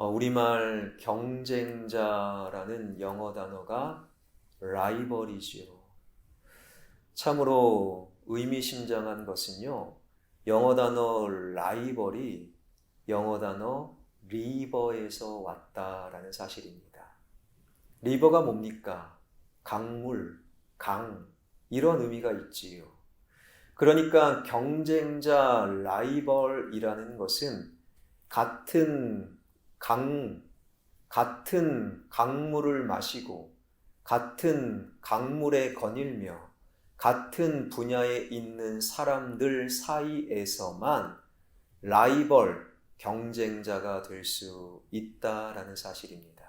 우리말 경쟁자라는 영어 단어가 라이벌이지요. 참으로 의미심장한 것은요, 영어 단어 라이벌이 영어 단어 리버에서 왔다라는 사실입니다. 리버가 뭡니까? 강물, 강, 이런 의미가 있지요. 그러니까 경쟁자 라이벌이라는 것은 같은 강물을 마시고 같은 강물에 거닐며 같은 분야에 있는 사람들 사이에서만 라이벌, 경쟁자가 될 수 있다라는 사실입니다.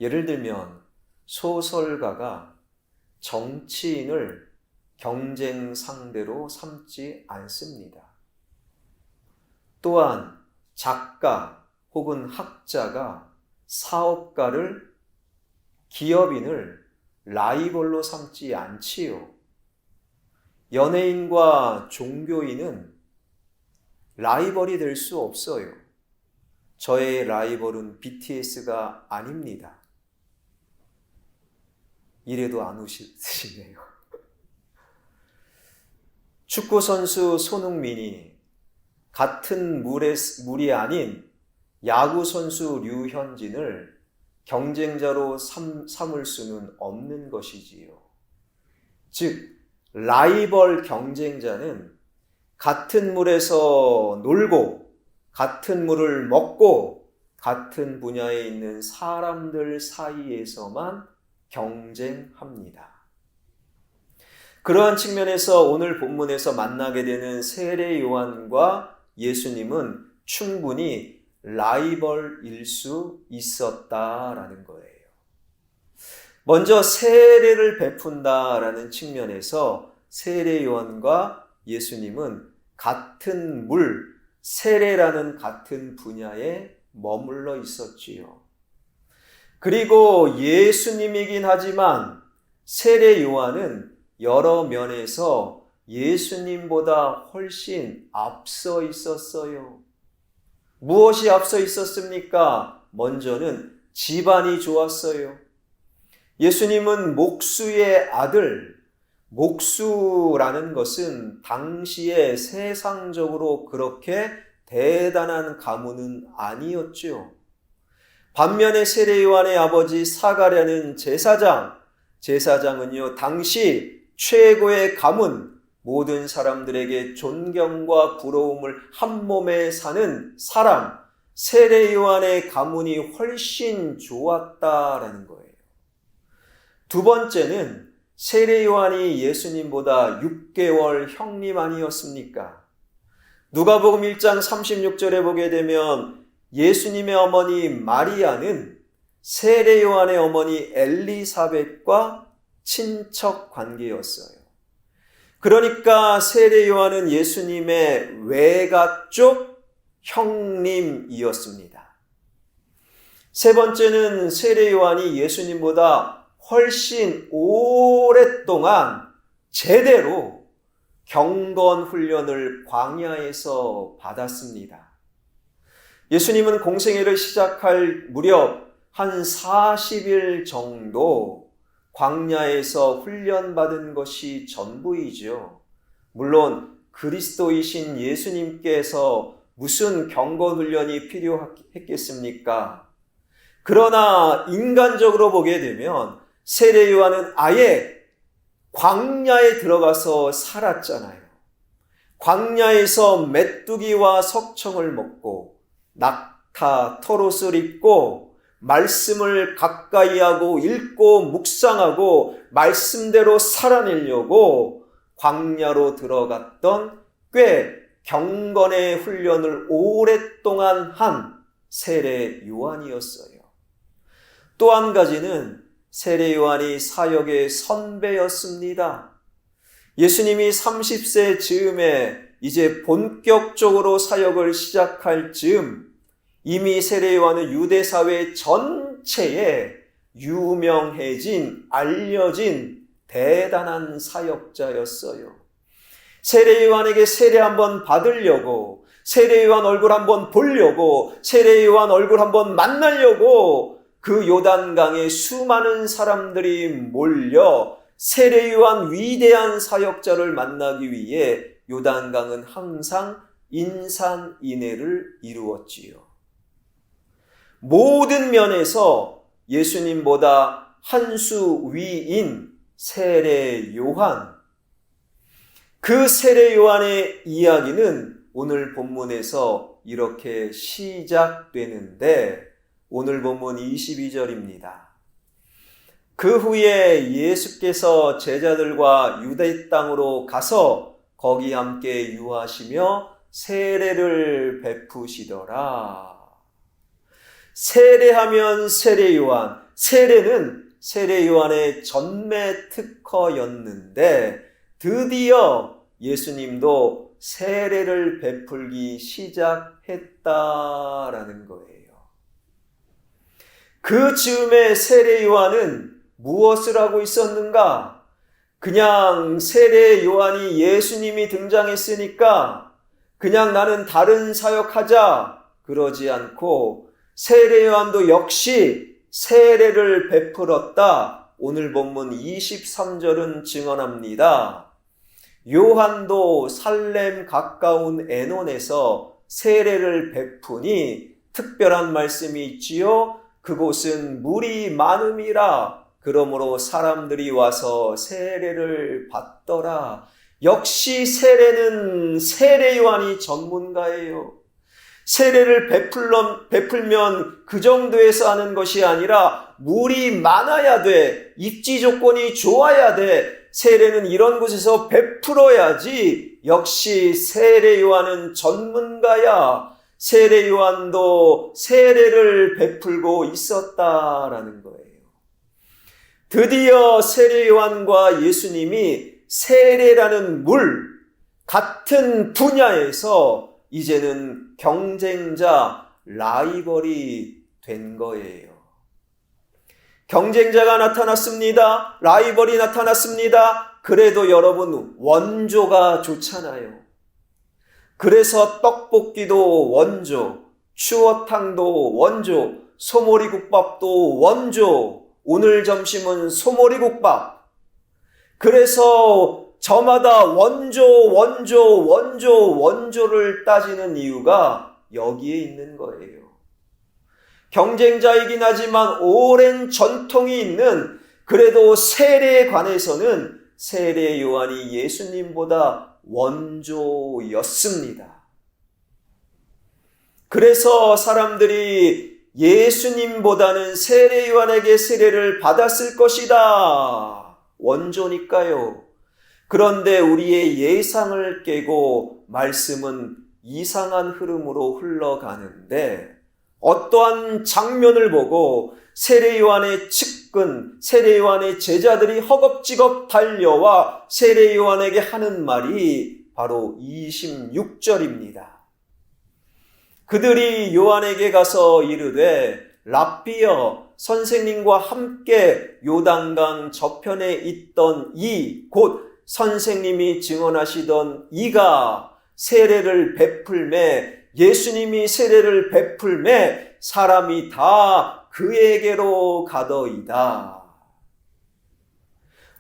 예를 들면 소설가가 정치인을 경쟁 상대로 삼지 않습니다. 또한 작가 혹은 학자가 사업가를, 기업인을 라이벌로 삼지 않지요. 연예인과 종교인은 라이벌이 될 수 없어요. 저의 라이벌은 BTS가 아닙니다. 이래도 안 웃으시네요. 축구선수 손흥민이 같은 물이 아닌 야구선수 류현진을 경쟁자로 삼을 수는 없는 것이지요. 즉, 라이벌 경쟁자는 같은 물에서 놀고 같은 물을 먹고 같은 분야에 있는 사람들 사이에서만 경쟁합니다. 그러한 측면에서 오늘 본문에서 만나게 되는 세례 요한과 예수님은 충분히 라이벌일 수 있었다라는 거예요. 먼저 세례를 베푼다라는 측면에서 세례 요한과 예수님은 같은 물, 세례라는 같은 분야에 머물러 있었지요. 그리고 예수님이긴 하지만 세례 요한은 여러 면에서 예수님보다 훨씬 앞서 있었어요. 무엇이 앞서 있었습니까? 먼저는 집안이 좋았어요. 예수님은 목수의 아들, 목수라는 것은 당시에 세상적으로 그렇게 대단한 가문은 아니었죠. 반면에 세례 요한의 아버지 사가랴는 제사장은요, 당시 최고의 가문, 모든 사람들에게 존경과 부러움을 한 몸에 사는 사람, 세례 요한의 가문이 훨씬 좋았다라는 거예요. 두 번째는 세례 요한이 예수님보다 6개월 형님 아니었습니까? 누가복음 1장 36절에 보게 되면 예수님의 어머니 마리아는 세례 요한의 어머니 엘리사벳과 친척 관계였어요. 그러니까 세례 요한은 예수님의 외가 쪽 형님이었습니다. 세 번째는 세례 요한이 예수님보다 훨씬 오랫동안 제대로 경건 훈련을 광야에서 받았습니다. 예수님은 공생애를 시작할 무렵 한 40일 정도 광야에서 훈련받은 것이 전부이죠. 물론 그리스도이신 예수님께서 무슨 경건 훈련이 필요했겠습니까? 그러나 인간적으로 보게 되면 세례 요한은 아예 광야에 들어가서 살았잖아요. 광야에서 메뚜기와 석청을 먹고 낙타, 털옷을 입고 말씀을 가까이 하고 읽고 묵상하고 말씀대로 살아내려고 광야로 들어갔던 꽤 경건의 훈련을 오랫동안 한 세례 요한이었어요. 또 한 가지는 세례 요한이 사역의 선배였습니다. 예수님이 30세 즈음에 이제 본격적으로 사역을 시작할 즈음 이미 세례 요한은 유대 사회 전체에 유명해진, 알려진 대단한 사역자였어요. 세례 요한에게 세례 한번 받으려고 세례요한 얼굴 한번 보려고, 세례요한 얼굴 한번 만나려고 그 요단강에 수많은 사람들이 몰려 세례요한 위대한 사역자를 만나기 위해 요단강은 항상 인산인해를 이루었지요. 모든 면에서 예수님보다 한 수 위인 세례요한, 그 세례요한의 이야기는 오늘 본문에서 이렇게 시작되는데, 오늘 본문 22절입니다. 그 후에 예수께서 제자들과 유대 땅으로 가서 거기 함께 유하시며 세례를 베푸시더라. 세례하면 세례요한, 세례는 세례요한의 전매 특허였는데 드디어 예수님도 세례를 베풀기 시작했다라는 거예요. 그 즈음에 세례요한은 무엇을 하고 있었는가? 그냥 세례요한이 예수님이 등장했으니까 그냥 나는 다른 사역하자 그러지 않고 세례요한도 역시 세례를 베풀었다. 오늘 본문 23절은 증언합니다. 요한도 살렘 가까운 에논에서 세례를 베푸니 특별한 말씀이 있지요. 그곳은 물이 많음이라 그러므로 사람들이 와서 세례를 받더라. 역시 세례는 세례요한이 전문가예요. 세례를 베풀면 그 정도에서 하는 것이 아니라 물이 많아야 돼. 입지 조건이 좋아야 돼. 세례는 이런 곳에서 베풀어야지. 역시 세례요한은 전문가야. 세례요한도 세례를 베풀고 있었다라는 거예요. 드디어 세례요한과 예수님이 세례라는 물, 같은 분야에서 이제는 경쟁자, 라이벌이 된 거예요. 경쟁자가 나타났습니다. 라이벌이 나타났습니다. 그래도 여러분, 원조가 좋잖아요. 그래서 떡볶이도 원조, 추어탕도 원조, 소머리국밥도 원조, 오늘 점심은 소머리국밥. 그래서 저마다 원조를 따지는 이유가 여기에 있는 거예요. 경쟁자이긴 하지만 오랜 전통이 있는, 그래도 세례에 관해서는 세례 요한이 예수님보다 원조였습니다. 그래서 사람들이 예수님보다는 세례 요한에게 세례를 받았을 것이다. 원조니까요. 그런데 우리의 예상을 깨고 말씀은 이상한 흐름으로 흘러가는데, 어떠한 장면을 보고 세례 요한의 측근, 세례 요한의 제자들이 허겁지겁 달려와 세례 요한에게 하는 말이 바로 26절입니다. 그들이 요한에게 가서 이르되 랍비여, 선생님과 함께 요단강 저편에 있던 이 곧 선생님이 증언하시던 이가 세례를 베풀매, 예수님이 세례를 베풀매 사람이 다 그에게로 가더이다.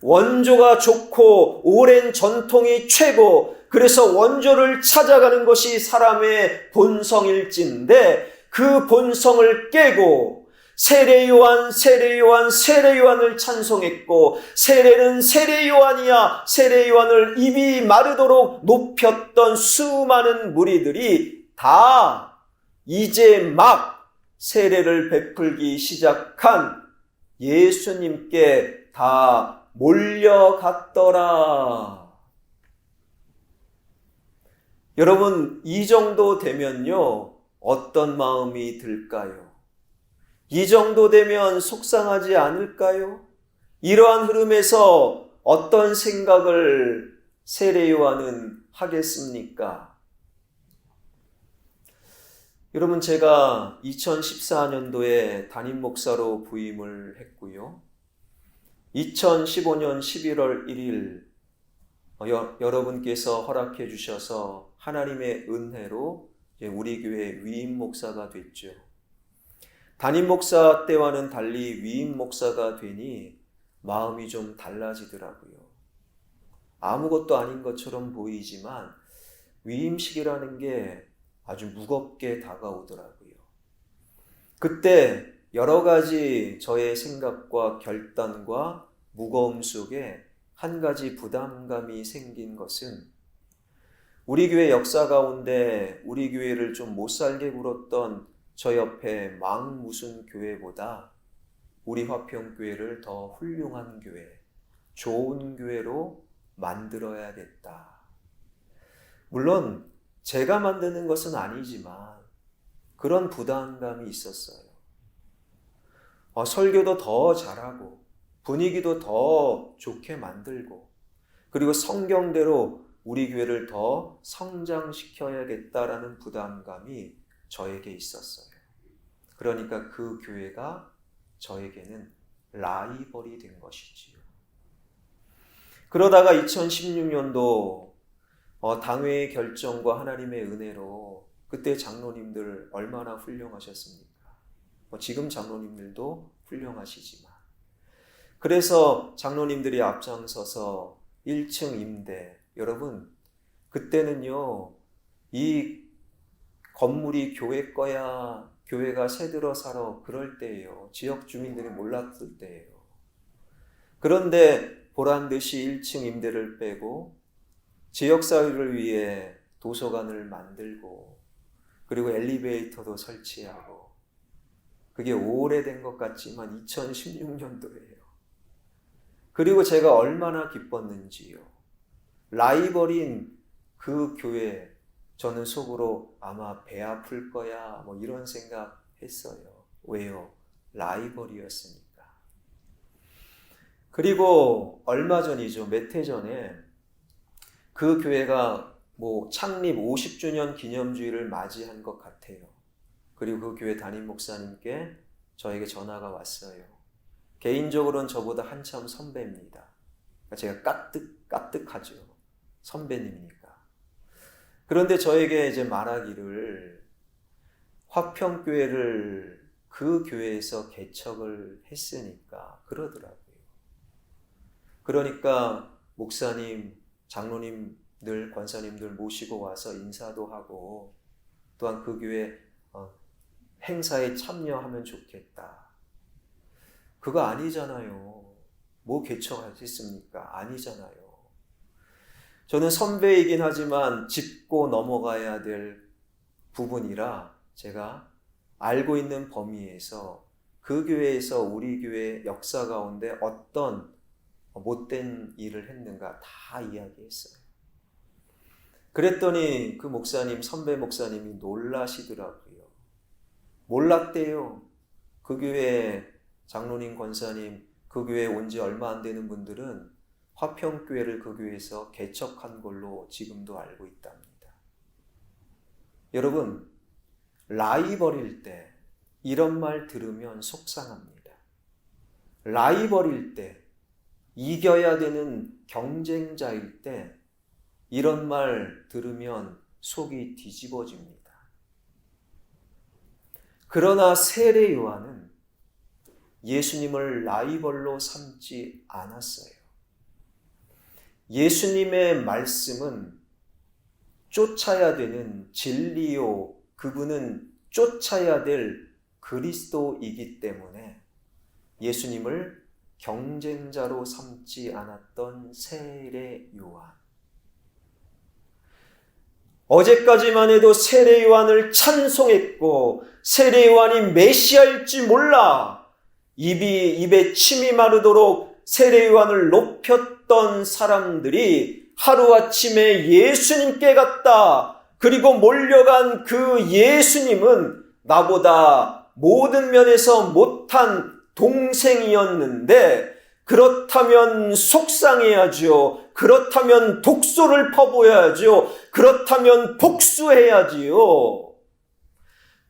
원조가 좋고 오랜 전통이 최고, 그래서 원조를 찾아가는 것이 사람의 본성일진데 그 본성을 깨고 세례요한을 찬송했고, 세례는 세례요한이야, 세례요한을 입이 마르도록 높였던 수많은 무리들이 다 이제 막 세례를 베풀기 시작한 예수님께 다 몰려갔더라. 여러분, 이 정도 되면요, 어떤 마음이 들까요? 이 정도 되면 속상하지 않을까요? 이러한 흐름에서 어떤 생각을 세례 요한은 하겠습니까? 여러분, 제가 2014년도에 담임 목사로 부임을 했고요. 2015년 11월 1일 여러분께서 허락해 주셔서 하나님의 은혜로 우리 교회 위임 목사가 됐죠. 담임 목사 때와는 달리 위임 목사가 되니 마음이 좀 달라지더라고요. 아무것도 아닌 것처럼 보이지만 위임식이라는 게 아주 무겁게 다가오더라고요. 그때 여러 가지 저의 생각과 결단과 무거움 속에 한 가지 부담감이 생긴 것은 우리 교회 역사 가운데 우리 교회를 좀 못살게 굴었던 저 옆에 망무슨 교회보다 우리 화평교회를 더 훌륭한 교회, 좋은 교회로 만들어야겠다. 물론 제가 만드는 것은 아니지만 그런 부담감이 있었어요. 설교도 더 잘하고 분위기도 더 좋게 만들고 그리고 성경대로 우리 교회를 더 성장시켜야겠다라는 부담감이 저에게 있었어요. 그러니까 그 교회가 저에게는 라이벌이 된 것이지요. 그러다가 2016년도 당회의 결정과 하나님의 은혜로 그때 장로님들 얼마나 훌륭하셨습니까? 지금 장로님들도 훌륭하시지만 그래서 장로님들이 앞장서서 1층 임대, 여러분 그때는요 이 건물이 교회 거야, 교회가 새들어 살아 그럴 때예요. 지역 주민들이 몰랐을 때예요. 그런데 보란듯이 1층 임대를 빼고 지역사회를 위해 도서관을 만들고 그리고 엘리베이터도 설치하고 그게 오래된 것 같지만 2016년도예요. 그리고 제가 얼마나 기뻤는지요. 라이벌인 그 교회 저는 속으로 아마 배 아플 거야 이런 생각 했어요. 왜요? 라이벌이었으니까. 그리고 얼마 전이죠. 몇 해 전에 그 교회가 창립 50주년 기념주일을 맞이한 것 같아요. 그리고 그 교회 담임 목사님께 저에게 전화가 왔어요. 개인적으로는 저보다 한참 선배입니다. 제가 까뜩하죠. 선배님이니까. 그런데 저에게 이제 말하기를 화평교회를 그 교회에서 개척을 했으니까 그러더라고요. 그러니까 목사님, 장로님들, 권사님들 모시고 와서 인사도 하고 또한 그 교회 행사에 참여하면 좋겠다. 그거 아니잖아요. 뭐 개척하셨습니까? 아니잖아요. 저는 선배이긴 하지만 짚고 넘어가야 될 부분이라 제가 알고 있는 범위에서 그 교회에서 우리 교회 역사 가운데 어떤 못된 일을 했는가 다 이야기했어요. 그랬더니 그 목사님, 선배 목사님이 놀라시더라고요. 몰랐대요. 그 교회 장로님, 권사님, 그 교회에 온 지 얼마 안 되는 분들은 화평교회를 그 교회에서 개척한 걸로 지금도 알고 있답니다. 여러분, 라이벌일 때 이런 말 들으면 속상합니다. 라이벌일 때 이겨야 되는 경쟁자일 때 이런 말 들으면 속이 뒤집어집니다. 그러나 세례 요한은 예수님을 라이벌로 삼지 않았어요. 예수님의 말씀은 쫓아야 되는 진리요, 그분은 쫓아야 될 그리스도이기 때문에 예수님을 경쟁자로 삼지 않았던 세례 요한. 어제까지만 해도 세례 요한을 찬송했고 세례 요한이 메시아일지 몰라 입에 침이 마르도록 세례 요한을 높였던 사람들이 하루아침에 예수님께 갔다. 그리고 몰려간 그 예수님은 나보다 모든 면에서 못한 동생이었는데 그렇다면 속상해야지요. 그렇다면 독소를 퍼부어야지요. 그렇다면 복수해야지요.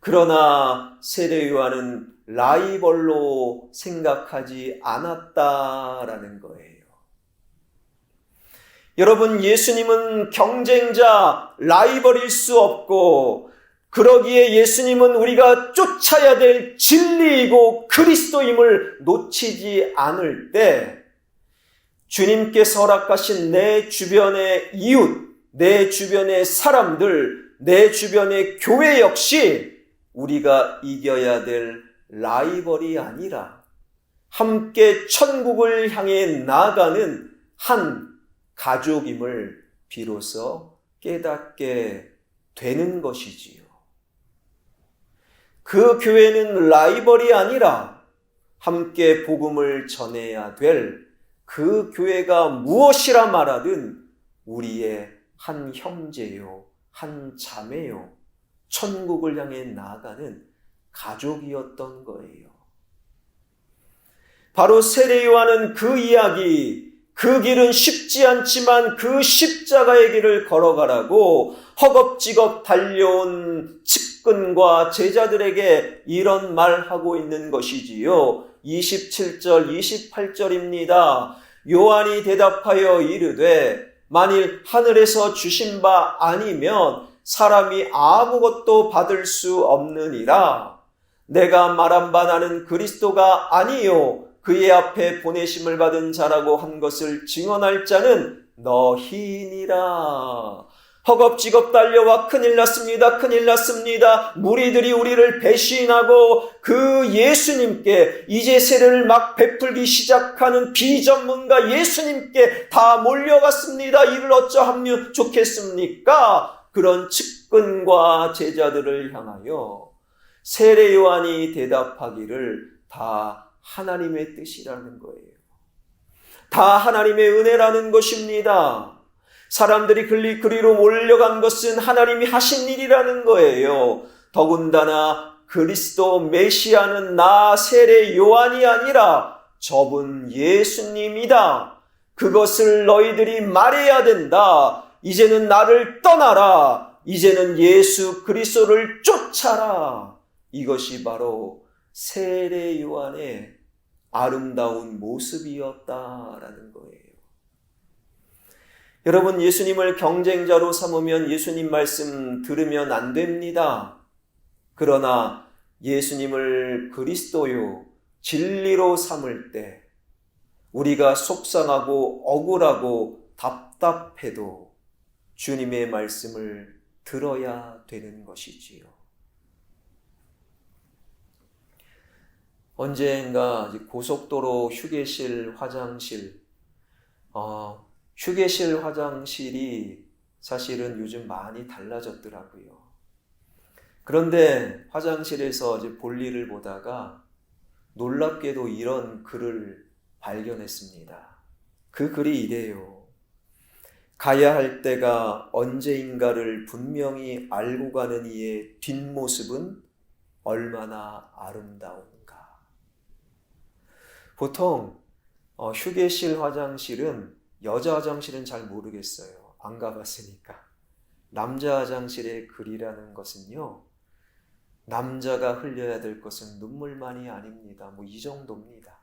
그러나 세례 요한은 라이벌로 생각하지 않았다라는 거예요. 여러분, 예수님은 경쟁자, 라이벌일 수 없고 그러기에 예수님은 우리가 쫓아야 될 진리이고 그리스도임을 놓치지 않을 때 주님께서 허락하신 내 주변의 이웃, 내 주변의 사람들, 내 주변의 교회 역시 우리가 이겨야 될 라이벌이 아니라 함께 천국을 향해 나아가는 한 가족임을 비로소 깨닫게 되는 것이지요. 그 교회는 라이벌이 아니라 함께 복음을 전해야 될 그 교회가 무엇이라 말하든 우리의 한 형제요, 한 자매요, 천국을 향해 나아가는 가족이었던 거예요. 바로 세례 요한은 그 이야기, 그 길은 쉽지 않지만 그 십자가의 길을 걸어가라고 허겁지겁 달려온 측근과 제자들에게 이런 말하고 있는 것이지요. 27절, 28절입니다. 요한이 대답하여 이르되 만일 하늘에서 주신 바 아니면 사람이 아무것도 받을 수 없느니라. 내가 말한 바 나는 그리스도가 아니요 그의 앞에 보내심을 받은 자라고 한 것을 증언할 자는 너희니라. 허겁지겁 달려와 큰일 났습니다. 큰일 났습니다. 무리들이 우리를 배신하고 그 예수님께 이제 세례를 막 베풀기 시작하는 비전문가 예수님께 다 몰려갔습니다. 이를 어쩌하면 좋겠습니까? 그런 측근과 제자들을 향하여 세례 요한이 대답하기를 다 하나님의 뜻이라는 거예요. 다 하나님의 은혜라는 것입니다. 사람들이 그리로 몰려간 것은 하나님이 하신 일이라는 거예요. 더군다나 그리스도 메시아는 나 세례 요한이 아니라 저분 예수님이다. 그것을 너희들이 말해야 된다. 이제는 나를 떠나라. 이제는 예수 그리스도를 쫓아라. 이것이 바로 세례 요한의 아름다운 모습이었다라는 거예요. 여러분, 예수님을 경쟁자로 삼으면 예수님 말씀 들으면 안 됩니다. 그러나 예수님을 그리스도요, 진리로 삼을 때 우리가 속상하고 억울하고 답답해도 주님의 말씀을 들어야 되는 것이지요. 언젠가 고속도로 휴게실 화장실, 휴게실 화장실이 사실은 요즘 많이 달라졌더라고요. 그런데 화장실에서 볼일을 보다가 놀랍게도 이런 글을 발견했습니다. 그 글이 이래요. 가야 할 때가 언제인가를 분명히 알고 가는 이의 뒷모습은 얼마나 아름다운가. 보통 휴게실 화장실은 여자 화장실은 잘 모르겠어요. 안 가봤으니까. 남자 화장실의 글이라는 것은요, 남자가 흘려야 될 것은 눈물만이 아닙니다. 이 정도입니다.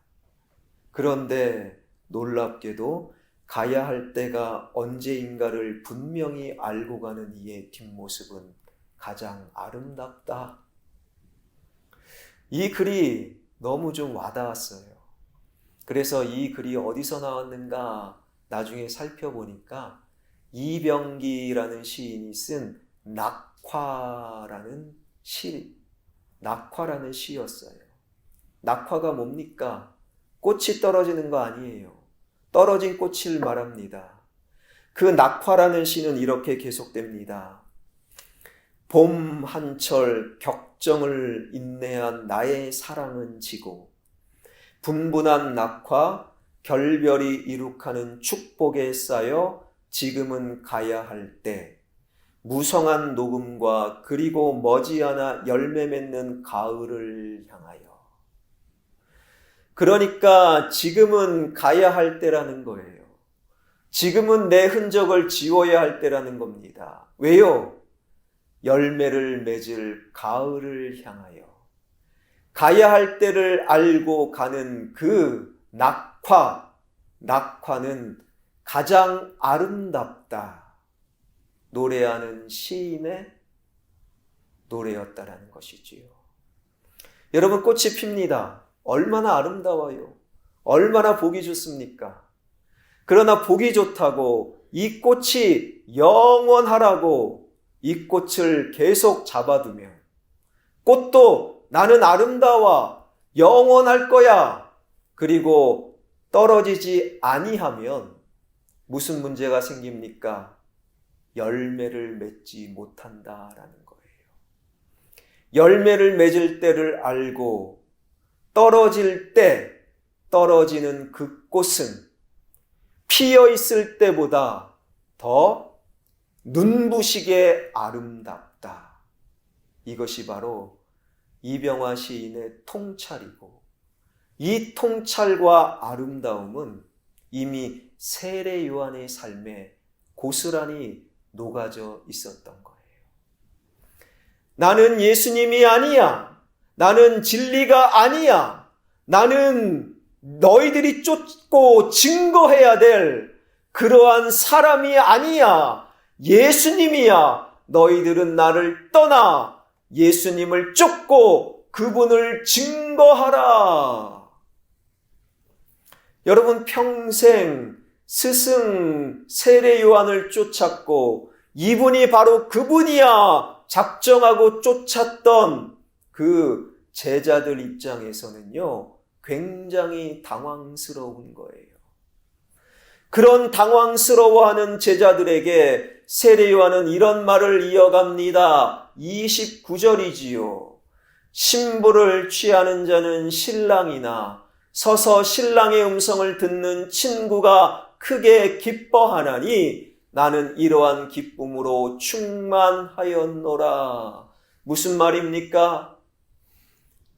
그런데 놀랍게도 가야 할 때가 언제인가를 분명히 알고 가는 이의 뒷모습은 가장 아름답다. 이 글이 너무 좀 와닿았어요. 그래서 이 글이 어디서 나왔는가 나중에 살펴보니까 이병기라는 시인이 쓴 낙화라는 시였어요. 낙화가 뭡니까? 꽃이 떨어지는 거 아니에요. 떨어진 꽃을 말합니다. 그 낙화라는 시는 이렇게 계속됩니다. 봄 한철 격정을 인내한 나의 사랑은 지고 분분한 낙화 결별이 이룩하는 축복에 쌓여 지금은 가야 할 때 무성한 녹음과 그리고 머지않아 열매 맺는 가을을 향하여. 그러니까 지금은 가야 할 때라는 거예요. 지금은 내 흔적을 지워야 할 때라는 겁니다. 왜요? 열매를 맺을 가을을 향하여. 가야 할 때를 알고 가는 그 낙화는 가장 아름답다. 노래하는 시인의 노래였다라는 것이지요. 여러분, 꽃이 핍니다. 얼마나 아름다워요. 얼마나 보기 좋습니까? 그러나 보기 좋다고 이 꽃이 영원하라고 이 꽃을 계속 잡아두면, 꽃도 나는 아름다워 영원할 거야, 그리고 떨어지지 아니하면 무슨 문제가 생깁니까? 열매를 맺지 못한다라는 거예요. 열매를 맺을 때를 알고 떨어질 때 떨어지는 그 꽃은 피어 있을 때보다 더 눈부시게 아름답다. 이것이 바로 이병화 시인의 통찰이고, 이 통찰과 아름다움은 이미 세례 요한의 삶에 고스란히 녹아져 있었던 거예요. 나는 예수님이 아니야. 나는 진리가 아니야. 나는 너희들이 쫓고 증거해야 될 그러한 사람이 아니야. 예수님이야. 너희들은 나를 떠나 예수님을 쫓고 그분을 증거하라. 여러분, 평생 스승 세례 요한을 쫓았고 이분이 바로 그분이야 작정하고 쫓았던 그 제자들 입장에서는요, 굉장히 당황스러운 거예요. 그런 당황스러워하는 제자들에게 세례 요한은 이런 말을 이어갑니다. 29절이지요. 신부를 취하는 자는 신랑이나 서서 신랑의 음성을 듣는 친구가 크게 기뻐하나니 나는 이러한 기쁨으로 충만하였노라. 무슨 말입니까?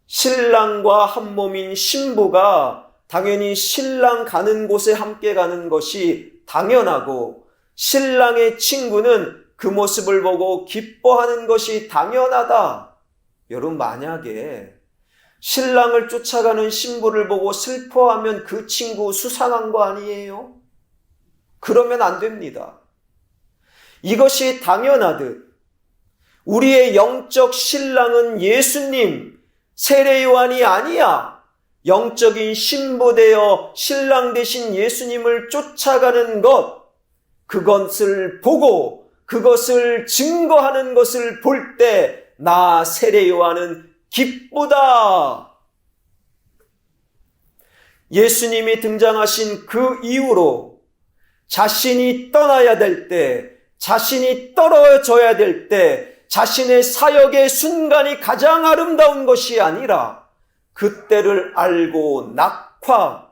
신랑과 한 몸인 신부가 당연히 신랑 가는 곳에 함께 가는 것이 당연하고, 신랑의 친구는 그 모습을 보고 기뻐하는 것이 당연하다. 여러분, 만약에 신랑을 쫓아가는 신부를 보고 슬퍼하면 그 친구 수상한 거 아니에요? 그러면 안 됩니다. 이것이 당연하듯 우리의 영적 신랑은 예수님, 세례 요한이 아니야. 영적인 신부 되어 신랑 되신 예수님을 쫓아가는 것, 그것을 보고 그것을 증거하는 것을 볼 때 나 세례 요한은 기쁘다. 예수님이 등장하신 그 이후로 자신이 떠나야 될 때, 자신이 떨어져야 될 때, 자신의 사역의 순간이 가장 아름다운 것이 아니라 그때를 알고 낙화,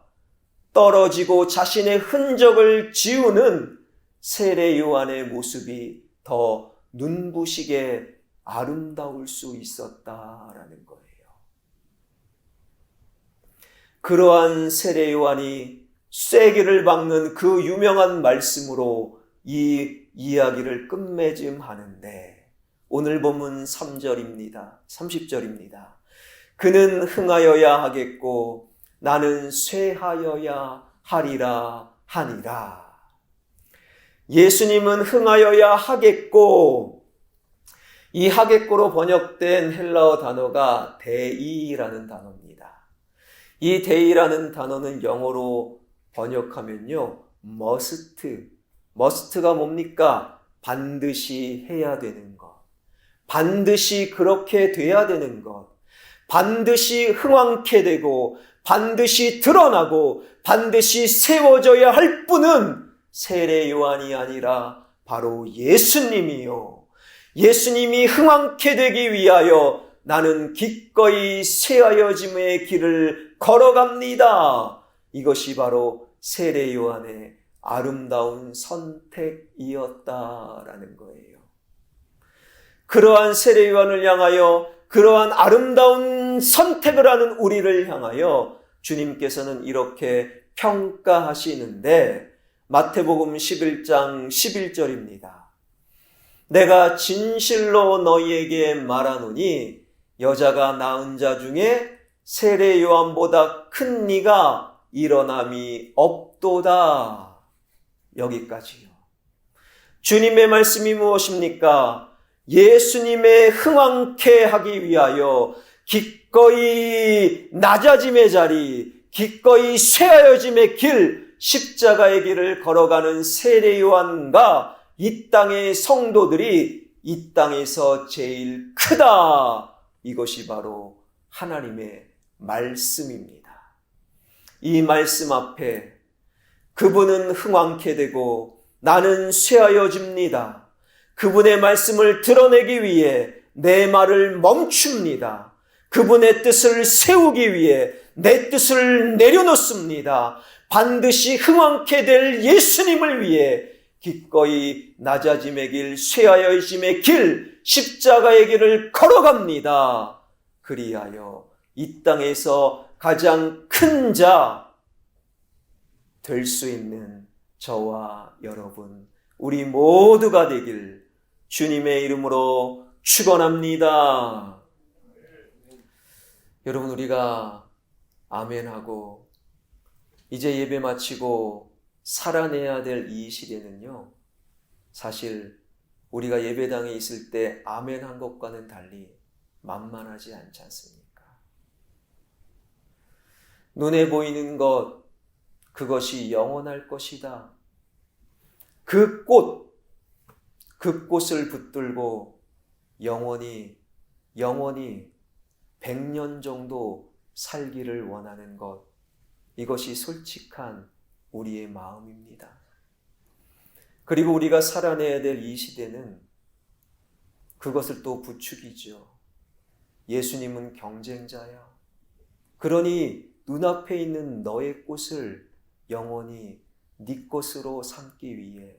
떨어지고 자신의 흔적을 지우는 세례 요한의 모습이 더 눈부시게 아름다울 수 있었다라는 거예요. 그러한 세례 요한이 쐐기를 박는 그 유명한 말씀으로 이 이야기를 끝맺음하는데, 오늘 본문 3절입니다. 30절입니다. 그는 흥하여야 하겠고 나는 쇠하여야 하리라 하니라. 예수님은 흥하여야 하겠고, 이 하겠고로 번역된 헬라어 단어가 데이라는 단어입니다. 이 데이라는 단어는 영어로 번역하면요, must가 뭡니까? 반드시 해야 되는 것, 반드시 그렇게 돼야 되는 것, 반드시 흥왕케 되고 반드시 드러나고 반드시 세워져야 할 분은 세례 요한이 아니라 바로 예수님이요, 예수님이 흥왕케 되기 위하여 나는 기꺼이 쇠하여짐의 길을 걸어갑니다. 이것이 바로 세례 요한의 아름다운 선택이었다라는 거예요. 그러한 세례 요한을 향하여, 그러한 아름다운 선택을 하는 우리를 향하여 주님께서는 이렇게 평가하시는데, 마태복음 11장 11절입니다. 내가 진실로 너희에게 말하노니 여자가 낳은 자 중에 세례 요한보다 큰 이가 일어남이 없도다. 여기까지요. 주님의 말씀이 무엇입니까? 예수님의 흥왕케 하기 위하여 기꺼이 낮아짐의 자리, 기꺼이 쇠하여짐의 길, 십자가의 길을 걸어가는 세례 요한과 이 땅의 성도들이 이 땅에서 제일 크다. 이것이 바로 하나님의 말씀입니다. 이 말씀 앞에 그분은 흥왕케 되고 나는 쇠하여집니다. 그분의 말씀을 드러내기 위해 내 말을 멈춥니다. 그분의 뜻을 세우기 위해 내 뜻을 내려놓습니다. 반드시 흥왕케 될 예수님을 위해 기꺼이 낮아짐의 길, 쇠하여짐의 길, 십자가의 길을 걸어갑니다. 그리하여 이 땅에서 가장 큰 자 될 수 있는 저와 여러분, 우리 모두가 되길 주님의 이름으로 축원합니다. 여러분, 우리가 아멘하고 이제 예배 마치고 살아내야 될 이 시대는요, 사실 우리가 예배당에 있을 때 아멘한 것과는 달리 만만하지 않지 않습니까? 눈에 보이는 것, 그것이 영원할 것이다. 그 꽃을 붙들고 영원히 100년 정도 살기를 원하는 것, 이것이 솔직한 우리의 마음입니다. 그리고 우리가 살아내야 될 이 시대는 그것을 또 부추기죠. 예수님은 경쟁자야. 그러니 눈앞에 있는 너의 꽃을 영원히 네 것으로 삼기 위해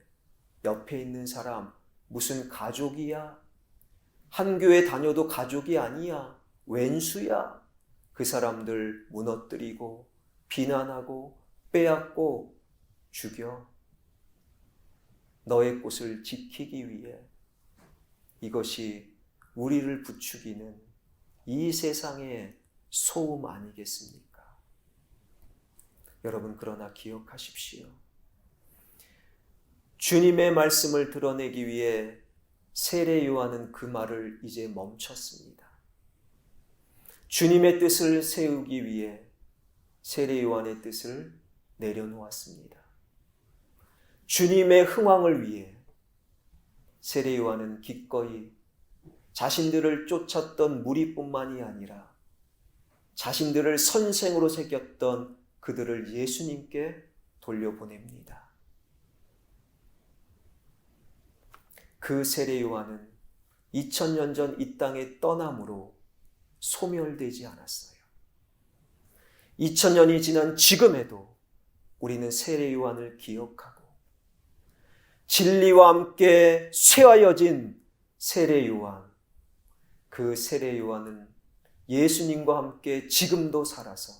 옆에 있는 사람, 무슨 가족이야? 한 교회 다녀도 가족이 아니야. 왼수야. 그 사람들 무너뜨리고 비난하고 빼앗고 죽여. 너의 꽃을 지키기 위해. 이것이 우리를 부추기는 이 세상의 소음 아니겠습니까? 여러분, 그러나 기억하십시오. 주님의 말씀을 드러내기 위해 세례 요한은 그 말을 이제 멈췄습니다. 주님의 뜻을 세우기 위해 세례 요한의 뜻을 내려놓았습니다. 주님의 흥왕을 위해 세례 요한은 기꺼이 자신들을 쫓았던 무리뿐만이 아니라 자신들을 선생으로 새겼던 그들을 예수님께 돌려보냅니다. 그 세례 요한은 2000년 전 이 땅에 떠남으로 소멸되지 않았어요. 2000년이 지난 지금에도 우리는 세례 요한을 기억하고 진리와 함께 쇠하여진 세례 요한, 그 세례 요한은 예수님과 함께 지금도 살아서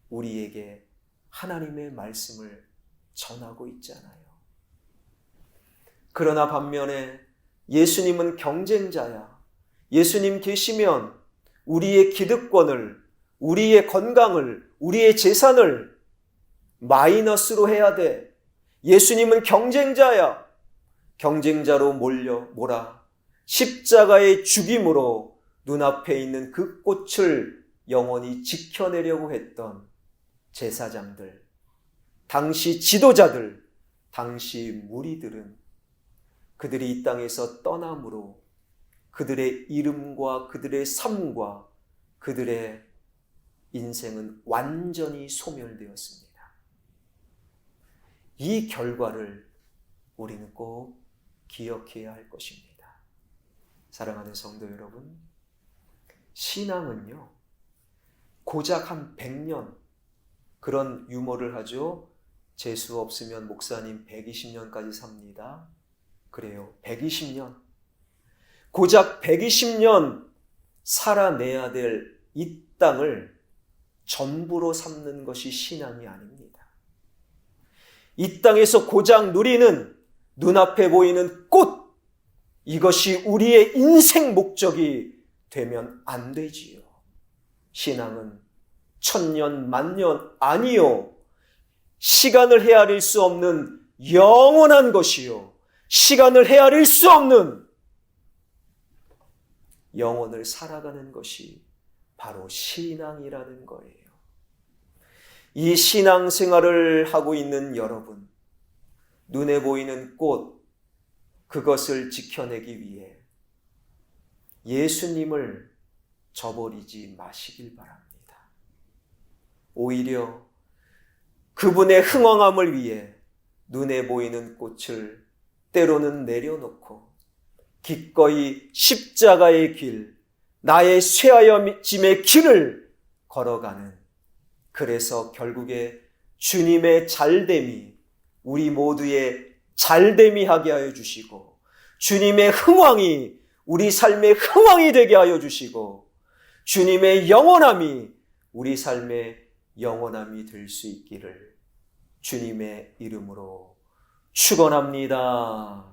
우리에게 하나님의 말씀을 전하고 있잖아요. 그러나 반면에 예수님은 경쟁자야. 예수님 계시면 우리의 기득권을, 우리의 건강을, 우리의 재산을 마이너스로 해야 돼. 예수님은 경쟁자야. 경쟁자로 몰아 십자가의 죽임으로 눈앞에 있는 그 꽃을 영원히 지켜내려고 했던 제사장들, 당시 지도자들, 당시 무리들은 그들이 이 땅에서 떠남으로 그들의 이름과 그들의 삶과 그들의 인생은 완전히 소멸되었습니다. 이 결과를 우리는 꼭 기억해야 할 것입니다. 사랑하는 성도 여러분, 신앙은요, 고작 한 100년, 그런 유머를 하죠. 재수 없으면 목사님 120년까지 삽니다. 그래요, 120년. 고작 120년 살아내야 될 이 땅을 전부로 삼는 것이 신앙이 아닙니다. 이 땅에서 고작 누리는 눈앞에 보이는 꽃, 이것이 우리의 인생 목적이 되면 안 되지요. 신앙은 천년, 만년 아니요. 시간을 헤아릴 수 없는 영원한 것이요. 시간을 헤아릴 수 없는 영혼을 살아가는 것이 바로 신앙이라는 거예요. 이 신앙생활을 하고 있는 여러분, 눈에 보이는 꽃, 그것을 지켜내기 위해 예수님을 저버리지 마시길 바랍니다. 오히려 그분의 흥왕함을 위해 눈에 보이는 꽃을 때로는 내려놓고 기꺼이 십자가의 길, 나의 쇠하여짐의 길을 걸어가는, 그래서 결국에 주님의 잘됨이 우리 모두의 잘됨이 하게 하여 주시고, 주님의 흥왕이 우리 삶의 흥왕이 되게 하여 주시고, 주님의 영원함이 우리 삶의 영원함이 될 수 있기를 주님의 이름으로 축원합니다.